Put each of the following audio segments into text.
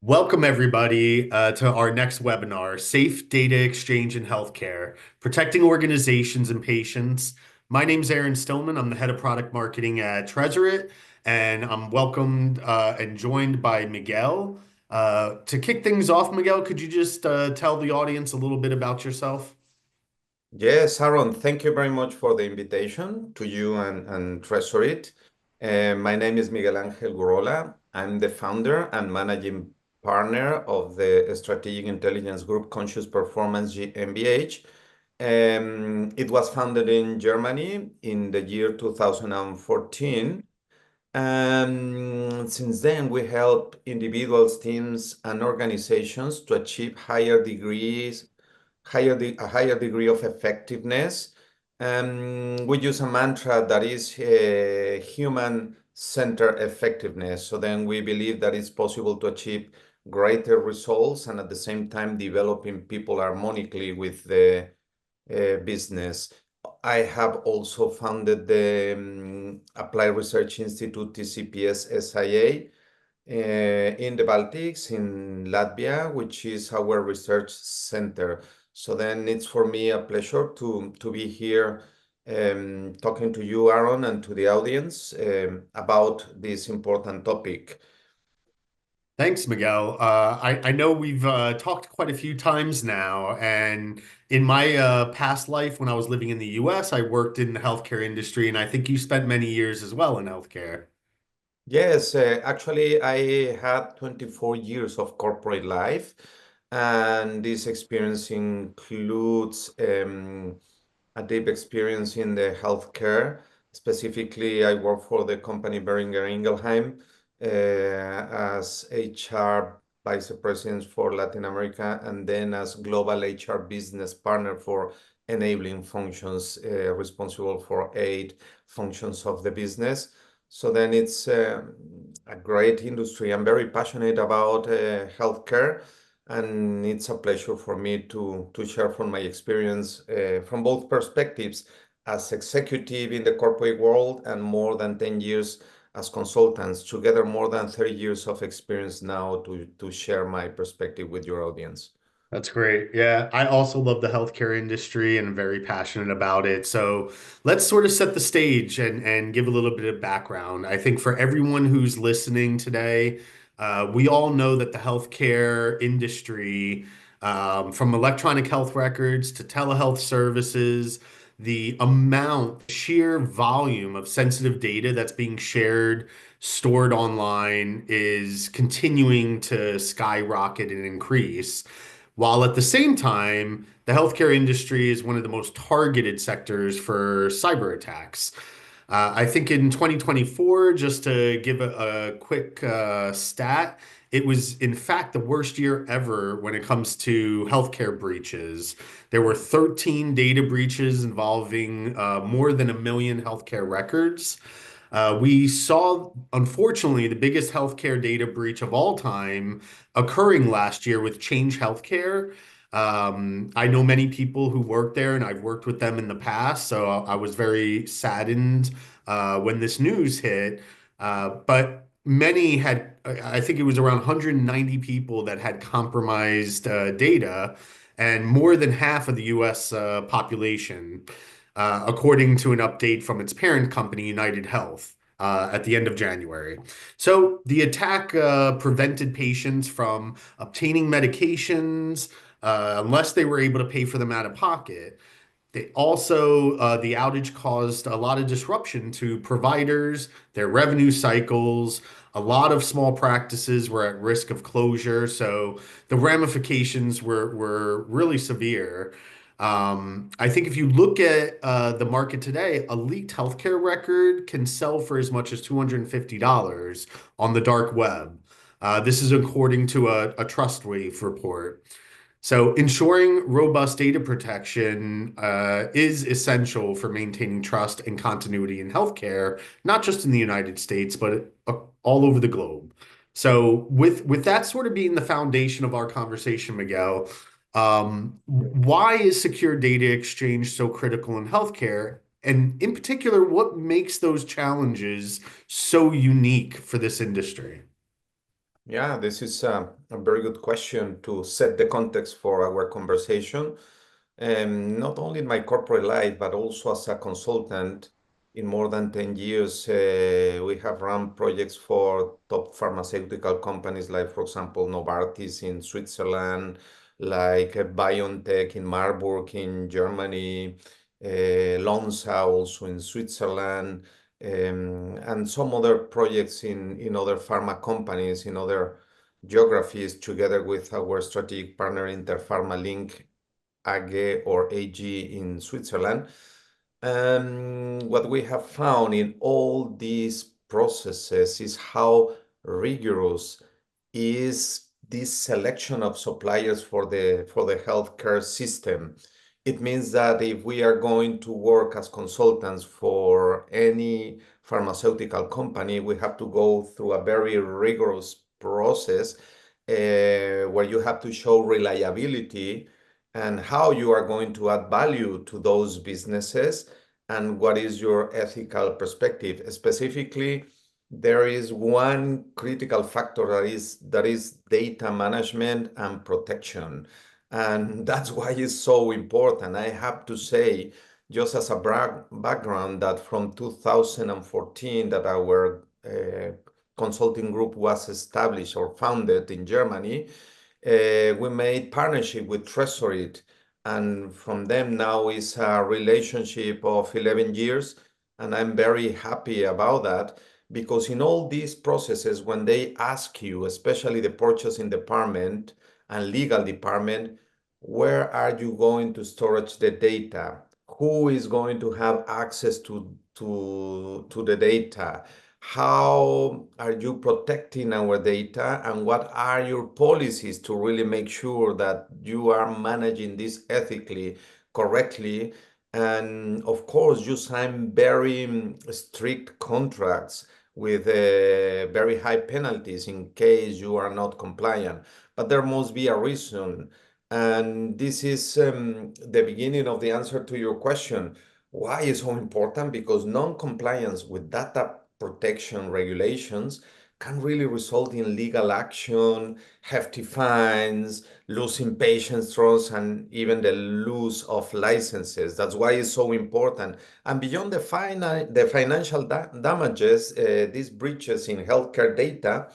Welcome, everybody, to our next webinar, Safe Data Exchange in Healthcare, Protecting Organizations and Patients. My name's Aaron Stillman. I'm the head of product marketing at Treasurit, and I'm welcomed and joined by Miguel. To kick things off, Miguel, could you just tell the audience a little bit about yourself? Yes, Aaron, thank you very much for the invitation to you and Treasurit. My name is Miguel Angel Gurrola. I'm the founder and managing partner of the Strategic Intelligence Group Conscious Performance GmbH. It was founded in Germany in the year 2014. And since then, we help individuals, teams, and organizations to achieve a higher degree of effectiveness. We use a mantra that is human-centered effectiveness. So then we believe that it's possible to achieve greater results and at the same time developing people harmonically with the business. I have also founded the Applied Research Institute TCPS SIA in the Baltics, in Latvia, which is our research center. So then it's for me a pleasure to be here talking to you, Aaron, and to the audience about this important topic. Thanks, Miguel. I know we've talked quite a few times now, and in my past life, when I was living in the US, I worked in the healthcare industry, and I think you spent many years as well in healthcare. Yes, actually, I had 24 years of corporate life, and this experience includes a deep experience in the healthcare. Specifically, I work for the company Boehringer Ingelheim as HR Vice President for Latin America, and then as Global HR Business Partner for enabling functions, responsible for 8 functions of the business. So then it's a great industry. I'm very passionate about healthcare, and it's a pleasure for me to share from my experience from both perspectives as executive in the corporate world and more than 10 years as consultants, together more than 30 years of experience now to share my perspective with your audience. That's great. Yeah, I also love the healthcare industry and I'm very passionate about it. So let's sort of set the stage and give a little bit of background. I think for everyone who's listening today, we all know that the healthcare industry, from electronic health records to telehealth services, the amount, sheer volume of sensitive data that's being shared, stored online is continuing to skyrocket and increase. While at the same time, the healthcare industry is one of the most targeted sectors for cyber attacks. I think in 2024, just to give a quick stat, it was in fact the worst year ever when it comes to healthcare breaches. There were 13 data breaches involving more than 1 million healthcare records. We saw, unfortunately, the biggest healthcare data breach of all time occurring last year with Change Healthcare. I know many people who work there, and I've worked with them in the past, so I was very saddened when this news hit. But many had, I think it was around 190 people that had compromised data, and more than half of the US population, according to an update from its parent company, United Health. At the end of January. So the attack prevented patients from obtaining medications unless they were able to pay for them out of pocket. They also, the outage caused a lot of disruption to providers, their revenue cycles. A lot of small practices were at risk of closure, so the ramifications were really severe. I think if you look at the market today, a leaked healthcare record can sell for as much as $250 on the dark web. This is according to a TrustWave report. So ensuring robust data protection is essential for maintaining trust and continuity in healthcare, not just in the United States, but all over the globe. So with that sort of being the foundation of our conversation, Miguel, why is secure data exchange so critical in healthcare? And in particular, what makes those challenges so unique for this industry? Yeah, this is a very good question to set the context for our conversation. Not only in my corporate life, but also as a consultant in more than 10 years, we have run projects for top pharmaceutical companies like, for example, Novartis in Switzerland, like BioNTech in Marburg in Germany, Lonza also in Switzerland, and some other projects in other pharma companies in other geographies together with our strategic partner Interpharma Link AG or AG in Switzerland. What we have found in all these processes is how rigorous is this selection of suppliers for the healthcare system. It means that if we are going to work as consultants for any pharmaceutical company, we have to go through a very rigorous process where you have to show reliability and how you are going to add value to those businesses and what is your ethical perspective. Specifically, there is one critical factor that is data management and protection. And that's why it's so important. I have to say, just as a background, that from 2014 that our consulting group was established or founded in Germany, we made partnership with Treasury, and from them now is a relationship of 11 years, and I'm very happy about that because in all these processes, when they ask you, especially the purchasing department and legal department, where are you going to storage the data? Who is going to have access to the data? How are you protecting our data, and what are your policies to really make sure that you are managing this ethically, correctly? And of course, you sign very strict contracts with very high penalties in case you are not compliant. But there must be a reason. And this is the beginning of the answer to your question. Why is so important? Because non-compliance with data protection regulations can really result in legal action, hefty fines, losing patients' trust, and even the loss of licenses. That's why it's so important. And beyond the financial damages, these breaches in healthcare data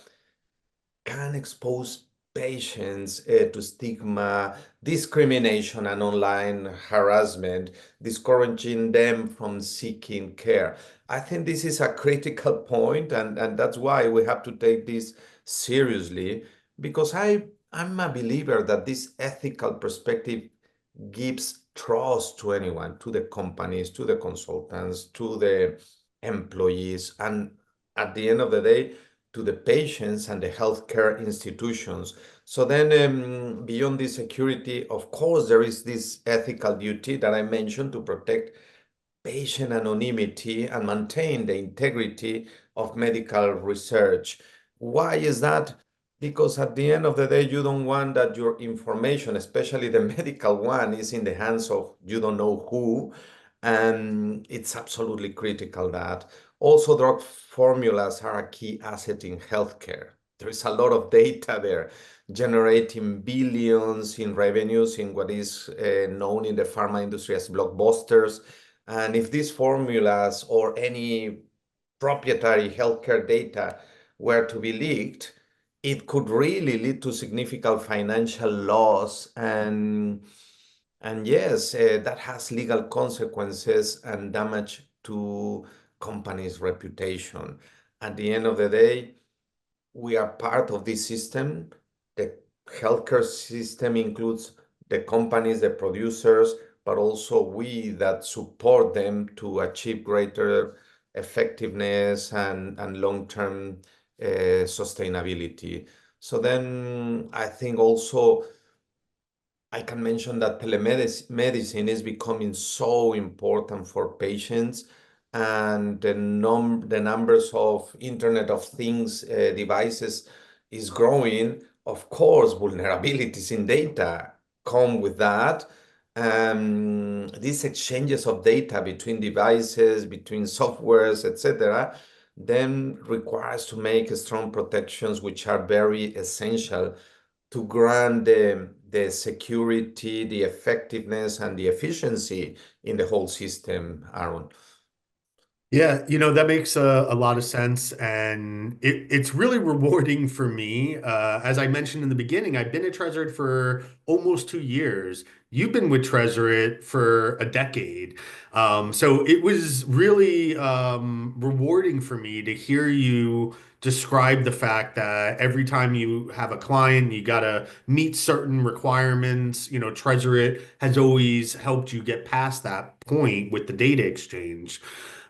can expose patients to stigma, discrimination, and online harassment, discouraging them from seeking care. I think this is a critical point, and that's why we have to take this seriously, because I'm a believer that this ethical perspective gives trust to anyone, to the companies, to the consultants, to the employees, and at the end of the day, to the patients and the healthcare institutions. So then, beyond the security, of course, there is this ethical duty that I mentioned to protect patient anonymity and maintain the integrity of medical research. Why is that? Because at the end of the day, you don't want that your information, especially the medical one, is in the hands of you don't know who. And it's absolutely critical that. Also, drug formulas are a key asset in healthcare. There is a lot of data there, generating billions in revenues in what is known in the pharma industry as blockbusters. And if these formulas or any proprietary healthcare data were to be leaked, it could really lead to significant financial loss. And yes, that has legal consequences and damage to companies' reputation. At the end of the day, we are part of this system. The healthcare system includes the companies, the producers, but also we that support them to achieve greater effectiveness and long-term sustainability. So then I think also I can mention that telemedicine is becoming so important for patients, and the numbers of Internet of Things devices is growing. Of course, vulnerabilities in data come with that. These exchanges of data between devices, between softwares, etc., then requires to make strong protections, which are very essential to grant the security, the effectiveness, and the efficiency in the whole system, Aaron. Yeah, that makes a lot of sense. And it's really rewarding for me. As I mentioned in the beginning, I've been at Treasurit for almost 2 years. You've been with Treasurit for a decade. So it was really rewarding for me to hear you describe the fact that every time you have a client, you got to meet certain requirements. Treasurit has always helped you get past that point with the data exchange.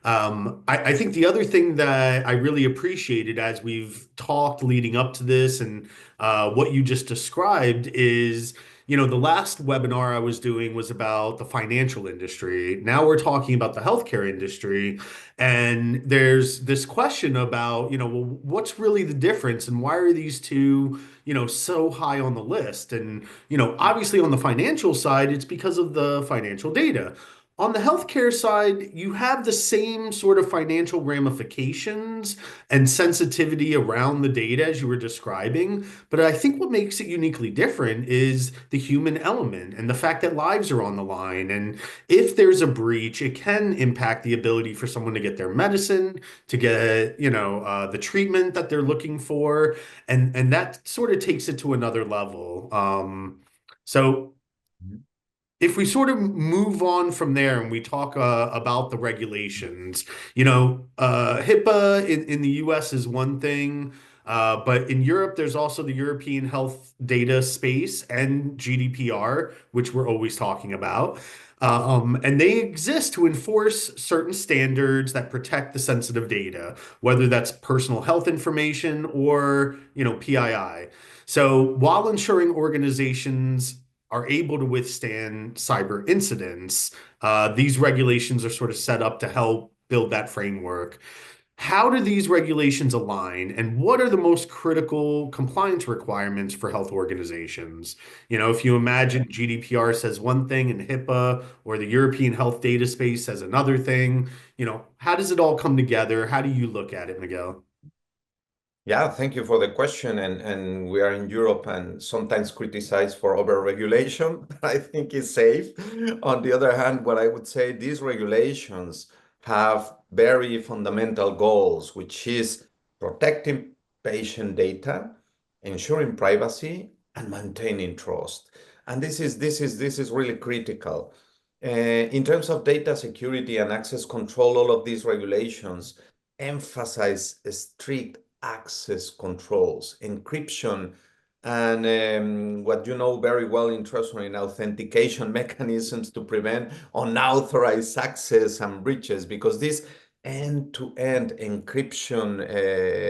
I think the other thing that I really appreciated as we've talked leading up to this and what you just described is, the last webinar I was doing was about the financial industry. Now we're talking about the healthcare industry. And there's this question about, well, what's really the difference and why are these two, so high on the list? And, obviously on the financial side, it's because of the financial data. On the healthcare side, you have the same sort of financial ramifications and sensitivity around the data as you were describing. But I think what makes it uniquely different is the human element and the fact that lives are on the line. And if there's a breach, it can impact the ability for someone to get their medicine, to get, the treatment that they're looking for. And that sort of takes it to another level. So if we sort of move on from there and we talk about the regulations, HIPAA in the US is one thing, but in Europe, there's also the European Health Data Space and GDPR, which we're always talking about. And they exist to enforce certain standards that protect the sensitive data, whether that's personal health information or, PII. So while ensuring organizations are able to withstand cyber incidents, these regulations are sort of set up to help build that framework. How do these regulations align, and what are the most critical compliance requirements for health organizations? If you imagine GDPR says one thing and HIPAA or the European Health Data Space says another thing, how does it all come together? How do you look at it, Miguel? Yeah, thank you for the question. And we are in Europe and sometimes criticized for over-regulation. I think it's safe. On the other hand, what I would say, these regulations have very fundamental goals, which is protecting patient data, ensuring privacy, and maintaining trust. And this is really critical. In terms of data security and access control, all of these regulations emphasize strict access controls, encryption, and what you know very well in Treasury, authentication mechanisms to prevent unauthorized access and breaches, because these end-to-end encryption,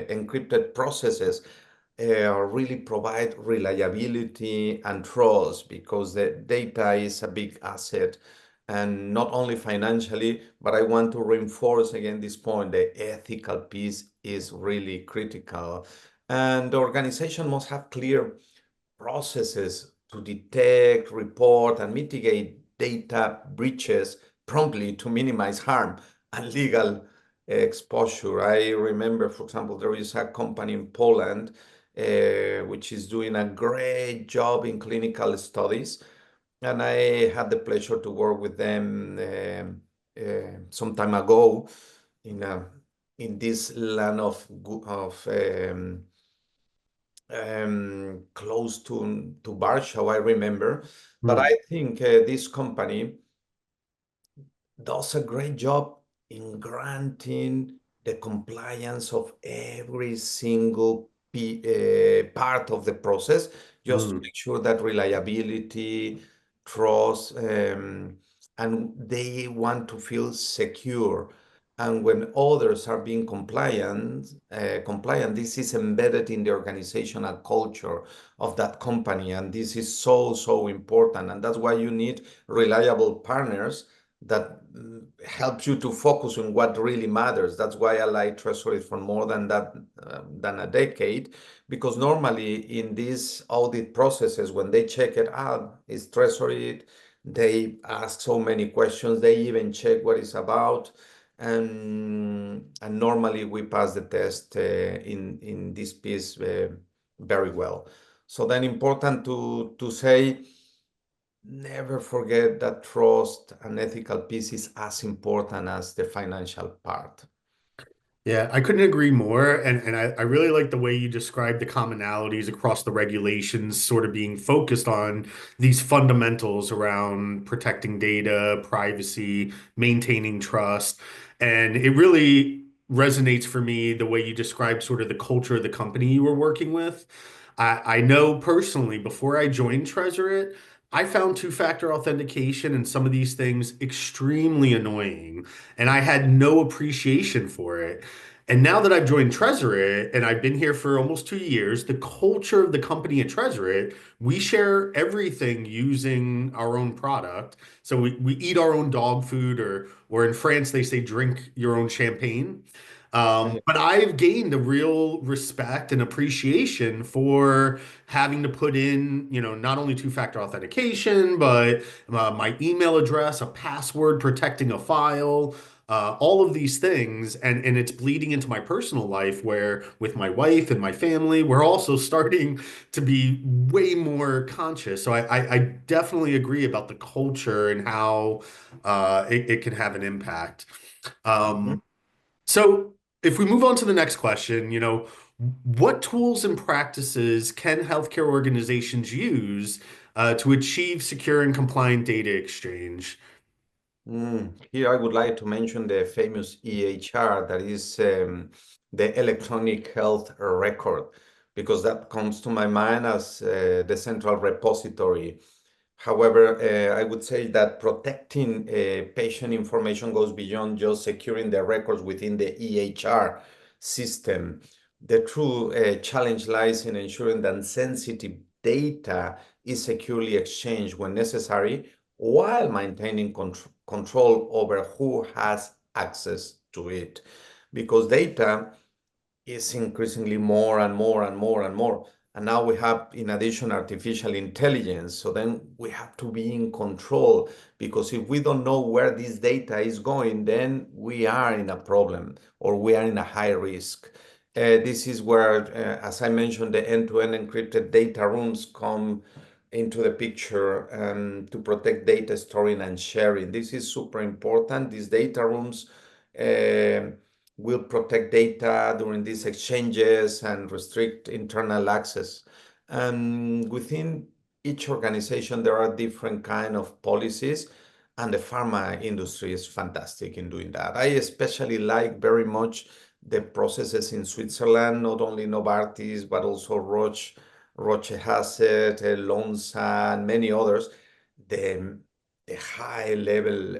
encrypted processes really provide reliability and trust, because the data is a big asset, and not only financially, but I want to reinforce again this point, the ethical piece is really critical. And the organization must have clear processes to detect, report, and mitigate data breaches promptly to minimize harm and legal exposure. I remember, for example, there is a company in Poland which is doing a great job in clinical studies, and I had the pleasure to work with them some time ago in in this land of close to Warsaw, I remember. But Hmm. I think this company does a great job in granting the compliance of every single part of the process, just to Hmm. make sure that reliability, trust, and they want to feel secure. And when others are being compliant, this is embedded in the organizational culture of that company, and this is so important. And that's why you need reliable partners that helps you to focus on what really matters. That's why I like Treasury for more than that, than a decade, because normally in these audit processes, when they check it out, is Treasury, they ask so many questions. They even check what it's about. And normally we pass the test in this piece very well. So then important to say, never forget that trust and ethical piece is as important as the financial part. Yeah, I couldn't agree more. And I really like the way you described the commonalities across the regulations, sort of being focused on these fundamentals around protecting data, privacy, maintaining trust. And it really resonates for me the way you described sort of the culture of the company you were working with. I know personally, before I joined Treasuret, I found two-factor authentication and some of these things extremely annoying, and I had no appreciation for it. And now that I've joined Treasuret and I've been here for almost 2 years, the culture of the company at Treasuret, we share everything using our own product. So we eat our own dog food, or in France, they say drink your own champagne. But I've gained a real respect and appreciation for having to put in, not only two-factor authentication, but my email address, a password protecting a file, all of these things. And it's bleeding into my personal life where with my wife and my family, we're also starting to be way more conscious. So I definitely agree about the culture and how it can have an impact. Mhm. So if we move on to the next question, what tools and practices can healthcare organizations use to achieve secure and compliant data exchange? Here I would like to mention the famous EHR, that is the electronic health record, because that comes to my mind as the central repository. However, I would say that protecting patient information goes beyond just securing the records within the EHR system. The true challenge lies in ensuring that sensitive data is securely exchanged when necessary, while maintaining control over who has access to it. Because data is increasingly more and more and more and more. And now we have, in addition, artificial intelligence. So then we have to be in control, because if we don't know where this data is going, then we are in a problem, or we are in a high risk. This is where, as I mentioned, the end-to-end encrypted data rooms come into the picture, to protect data storing and sharing. This is super important. These data rooms um will protect data during these exchanges and restrict internal access. And within each organization, there are different kind of policies, and the pharma industry is fantastic in doing that. I especially like very much the processes in Switzerland, not only Novartis, but also Roche has it, Lonza, and many others. The the high level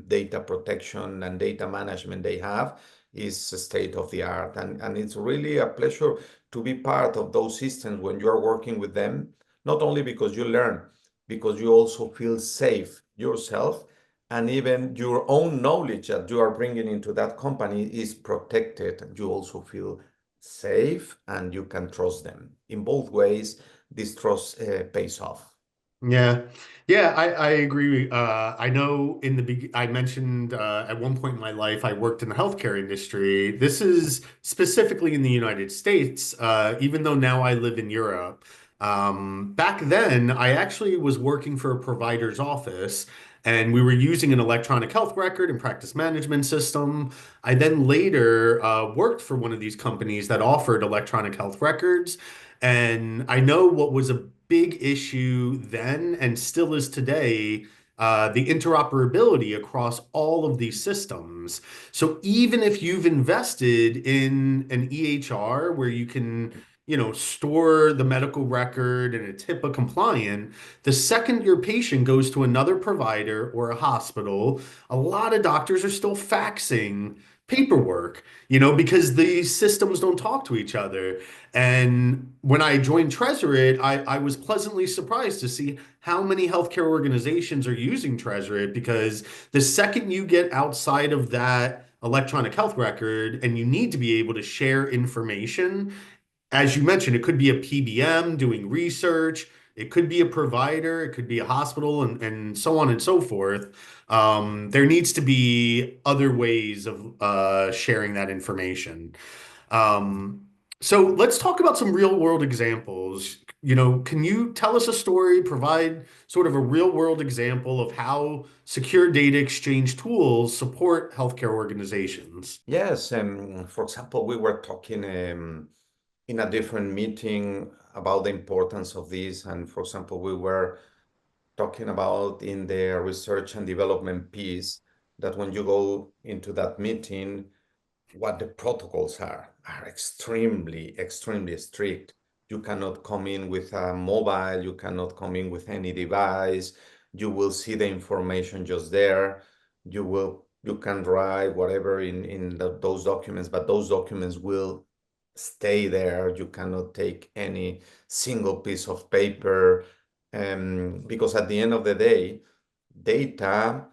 data protection and data management they have is state of the art. And it's really a pleasure to be part of those systems when you're working with them, not only because you learn, because you also feel safe yourself, and even your own knowledge that you are bringing into that company is protected. You also feel safe and you can trust them. In both ways, this trust pays off. Yeah. Yeah, I agree. I know I mentioned at one point in my life, I worked in the healthcare industry. This is specifically in the United States, even though now I live in Europe. Back then, I actually was working for a provider's office, and we were using an electronic health record and practice management system. I then later worked for one of these companies that offered electronic health records. And I know what was a big issue then and still is today, the interoperability across all of these systems. So even if you've invested in an EHR where you can, store the medical record and it's HIPAA compliant, the second your patient goes to another provider or a hospital, a lot of doctors are still faxing paperwork, because these systems don't talk to each other. And when I joined Treasuret, I was pleasantly surprised to see how many healthcare organizations are using Treasuret, because the second you get outside of that electronic health record and you need to be able to share information, as you mentioned, it could be a PBM doing research. It could be a provider, it could be a hospital, and so on and so forth. There needs to be other ways of sharing that information. Um, so let's talk about some real world examples. Can you tell us a story, provide sort of a real world example of how secure data exchange tools support healthcare organizations? Yes, for example, we were talking in a different meeting about the importance of this. And for example, we were talking about in the research and development piece that when you go into that meeting, what the protocols are extremely strict. You cannot come in with a mobile, you cannot come in with any device. You will see the information just there. You can write whatever in those documents, but those documents will stay there. You cannot take any single piece of paper, because at the end of the day, data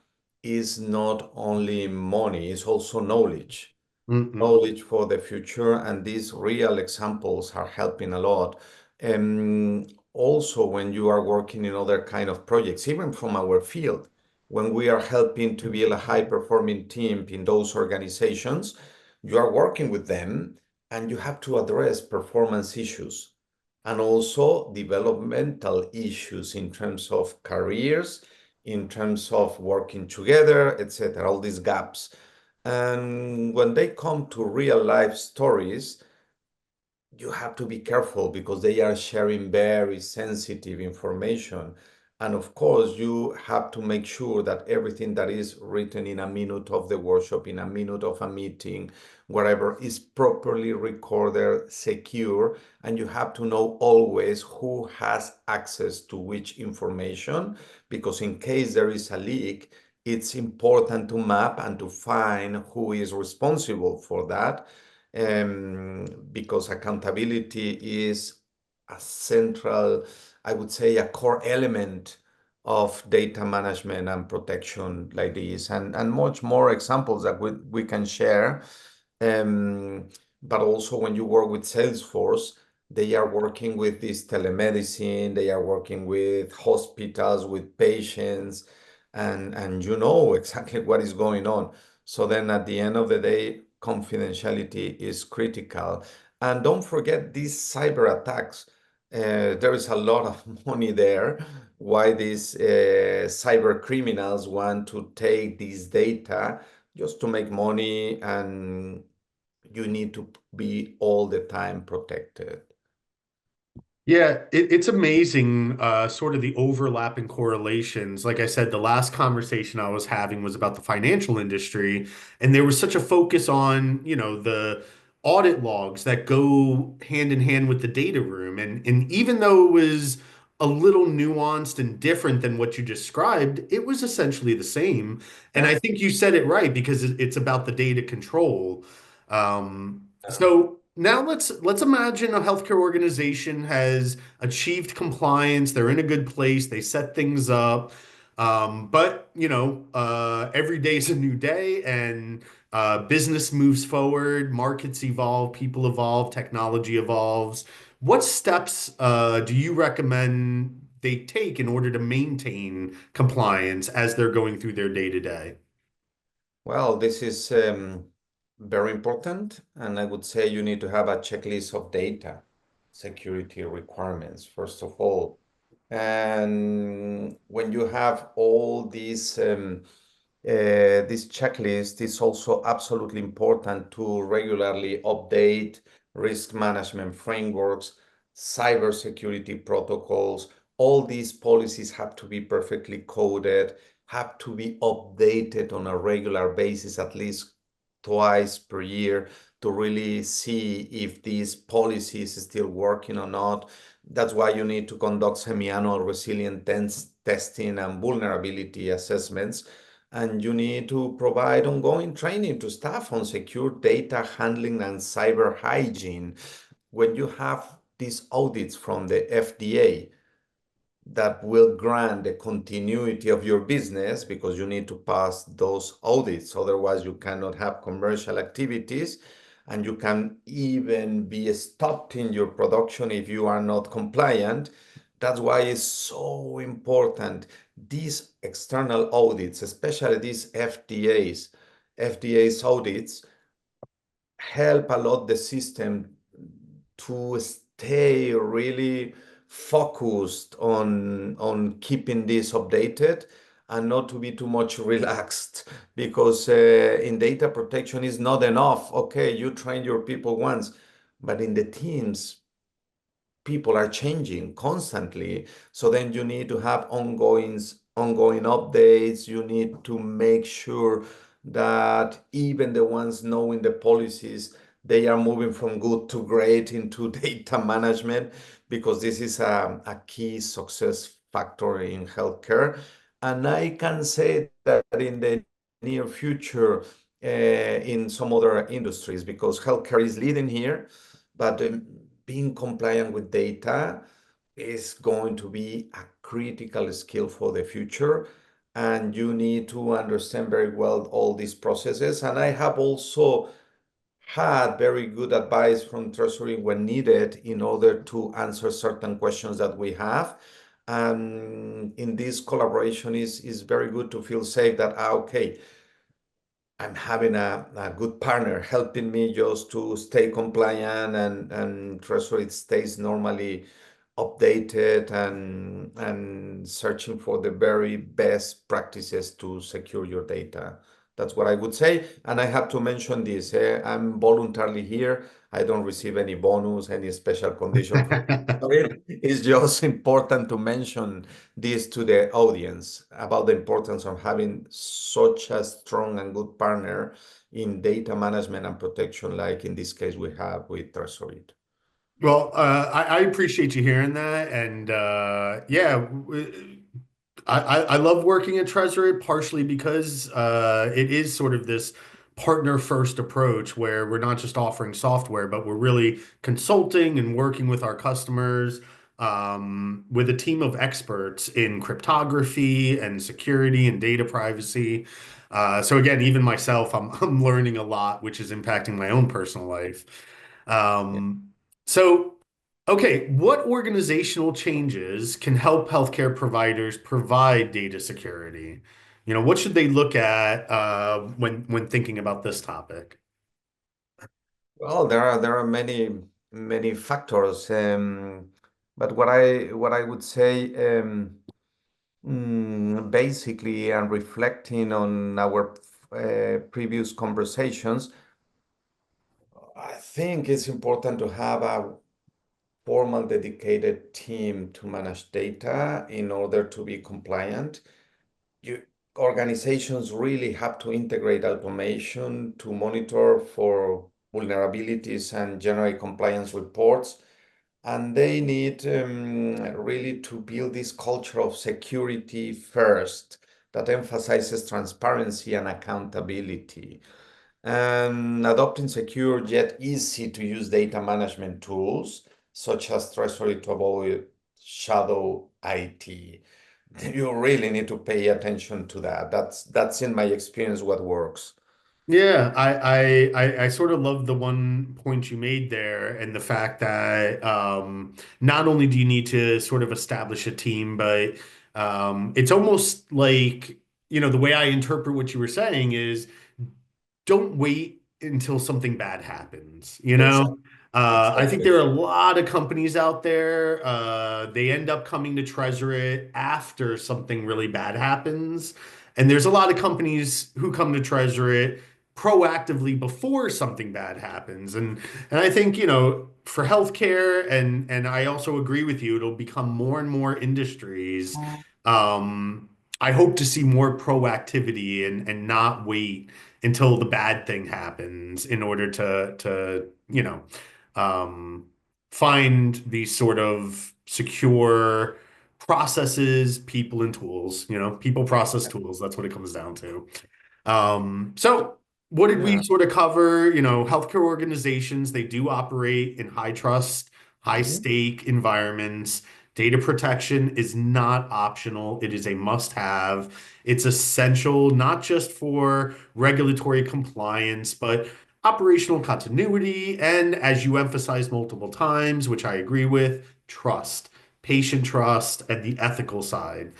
is not only money, it's also Mm-mm. knowledge for the future, and these real examples are helping a lot. Also, when you are working in other kind of projects, even from our field, when we are helping to build a high-performing team in those organizations, you are working with them, and you have to address performance issues and also developmental issues in terms of careers, in terms of working together, etc. All these gaps. And when they come to real life stories, you have to be careful because they are sharing very sensitive information. And of course, you have to make sure that everything that is written in a minute of the workshop, in a minute of a meeting, whatever, is properly recorded, secure. And you have to know always who has access to which information, because in case there is a leak, it's important to map and to find who is responsible for that, because accountability is a central, I would say, a core element of data management and protection like this, and much more examples that we can share. Um, but also when you work with Salesforce, they are working with this telemedicine, they are working with hospitals, with patients, and you know exactly what is going on. So then at the end of the day, confidentiality is critical. And don't forget these cyber attacks. There is a lot of money there. Why these cyber criminals want to take this data just to make money, and you need to be all the time protected. Yeah, it's amazing, sort of the overlapping correlations. Like I said, the last conversation I was having was about the financial industry, and there was such a focus on, the audit logs that go hand in hand with the data room. And even though it was a little nuanced and different than what you described, it was essentially the same. And Yeah. I think you said it right because it's about the data control. Yeah. So now let's imagine a healthcare organization has achieved compliance, they're in a good place, they set things up, but every day is a new day, and business moves forward, markets evolve, people evolve, technology evolves. What steps do you recommend they take in order to maintain compliance as they're going through their day to day? Well, this is very important, and I would say you need to have a checklist of data security requirements, first of all. And when you have all these, this checklist, is also absolutely important to regularly update risk management frameworks, cybersecurity protocols. All these policies have to be perfectly coded, have to be updated on a regular basis, at least twice per year, to really see if these policies is still working or not. That's why you need to conduct semi-annual resilience testing and vulnerability assessments. And you need to provide ongoing training to staff on secure data handling and cyber hygiene. When you have these audits from the FDA, that will grant the continuity of your business, because you need to pass those audits. Otherwise, you cannot have commercial activities, and you can even be stopped in your production if you are not compliant. That's why it's so important. These external audits, especially these FDA's audits, help a lot the system to stay really focused on keeping this updated and not to be too much relaxed because in data protection is not enough. Okay, you train your people once, but in the teams people are changing constantly. So then you need to have ongoing updates. You need to make sure that even the ones knowing the policies, they are moving from good to great into data management because this is a key success factor in healthcare. And I can say that in the near future, in some other industries, because healthcare is leading here, but being compliant with data is going to be a critical skill for the future. And you need to understand very well all these processes. And I have also had very good advice from Treasury when needed in order to answer certain questions that we have. And in this collaboration is very good to feel safe that, okay, I'm having a good partner helping me just to stay compliant and treasury it stays normally updated and searching for the very best practices to secure your data. That's what I would say. And I have to mention this, I'm voluntarily here. I don't receive any bonus, any special condition from it. It's just important to mention this to the audience about the importance of having such a strong and good partner in data management and protection, like in this case we have with Treasury. Well, I appreciate you hearing that, and yeah, I love working at Treasury partially because it is sort of this partner first approach where we're not just offering software, but we're really consulting and working with our customers with a team of experts in cryptography and security and data privacy. So again, even myself, I'm learning a lot, which is impacting my own personal life. Yeah. Um, so. Okay, what organizational changes can help healthcare providers provide data security? What should they look at when thinking about this topic? Well, there are many factors, but what I would say, basically, and reflecting on our previous conversations, I think it's important to have a formal dedicated team to manage data in order to be compliant. You, organizations really have to integrate automation to monitor for vulnerabilities and generate compliance reports. And they need really to build this culture of security first that emphasizes transparency and accountability. And adopting secure yet easy to use data management tools such as Treasury to avoid shadow IT. You really need to pay attention to that. That's in my experience what works. Yeah, I sort of love the one point you made there and the fact that not only do you need to sort of establish a team, but it's almost like, the way I interpret what you were saying is don't wait until something bad happens, you Exactly. know? I think Exactly. there are a lot of companies out there, they end up coming to treasure it after something really bad happens. And there's a lot of companies who come to treasure it proactively before something bad happens. And I think, for healthcare and I also agree with you, it'll become more and more industries. Um, I hope to see more proactivity and not wait until the bad thing happens in order to um, find these sort of secure processes, people, and tools. People, process, tools. That's what it comes down to. So what did we Yeah. sort of cover? Healthcare organizations, they do operate in high trust, high Mhm. stake environments. Data protection is not optional. It is a must-have. It's essential not just for regulatory compliance, but operational continuity. And as you emphasized multiple times, which I agree with, trust. patient trust, and the ethical side.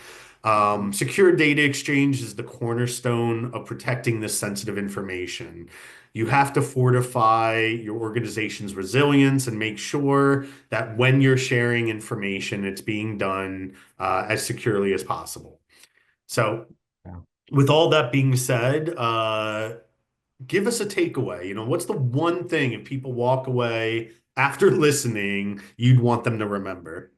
Secure data exchange is the cornerstone of protecting this sensitive information. You have to fortify your organization's resilience and make sure that when you're sharing information, it's being done as securely as possible. So, Yeah. with all that being said, give us a takeaway. What's the one thing if people walk away after listening, you'd want them to remember?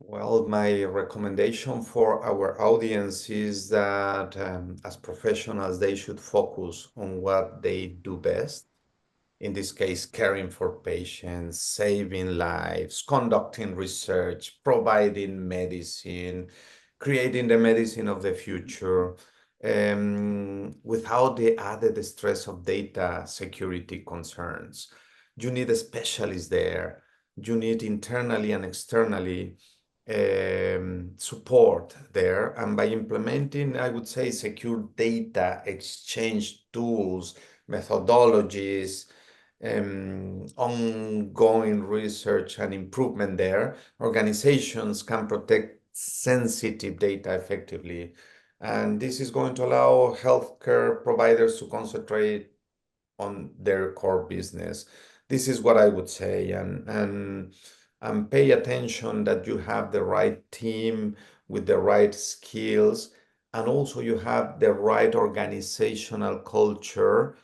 Well, my recommendation for our audience is that as professionals, they should focus on what they do best. In this case, caring for patients, saving lives, conducting research, providing medicine, creating the medicine of the future, without the added stress of data security concerns. You need a specialist there. You need internally and externally support there. And by implementing, I would say, secure data exchange tools, methodologies, ongoing research and improvement there, organizations can protect sensitive data effectively. And this is going to allow healthcare providers to concentrate on their core business. This is what I would say, and pay attention that you have the right team with the right skills, and also you have the right organizational culture,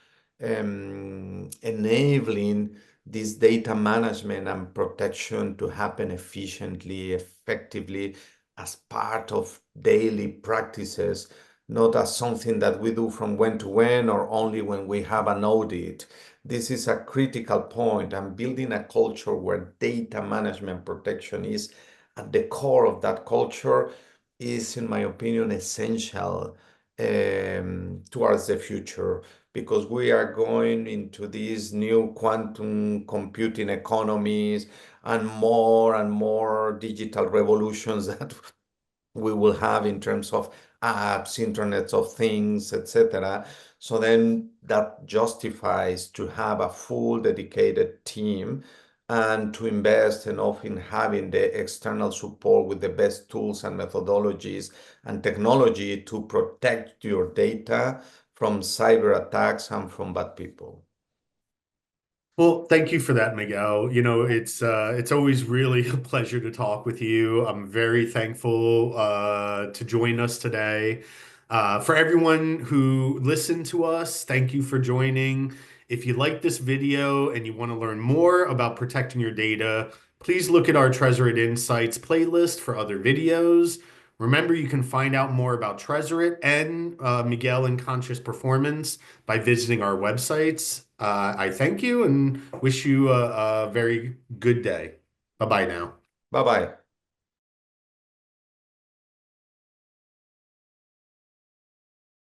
enabling this data management and protection to happen efficiently, effectively, as part of daily practices, not as something that we do from when to when or only when we have an audit. This is a critical point, and building a culture where data management protection is at the core of that culture is, in my opinion, essential towards the future, because we are going into these new quantum computing economies and more digital revolutions that we will have in terms of apps, Internet of Things, etc. So then that justifies to have a full dedicated team and to invest enough in having the external support with the best tools and methodologies and technology to protect your data from cyber attacks and from bad people. Well, thank you for that, Miguel. It's always really a pleasure to talk with you. I'm very thankful to join us today. For everyone who listened to us, thank you for joining. If you like this video and you want to learn more about protecting your data, please look at our Treasurit Insights playlist for other videos. Remember, you can find out more about Treasurit and Miguel and Conscious Performance by visiting our websites. I thank you and wish you a very good day. Bye bye now. Bye bye.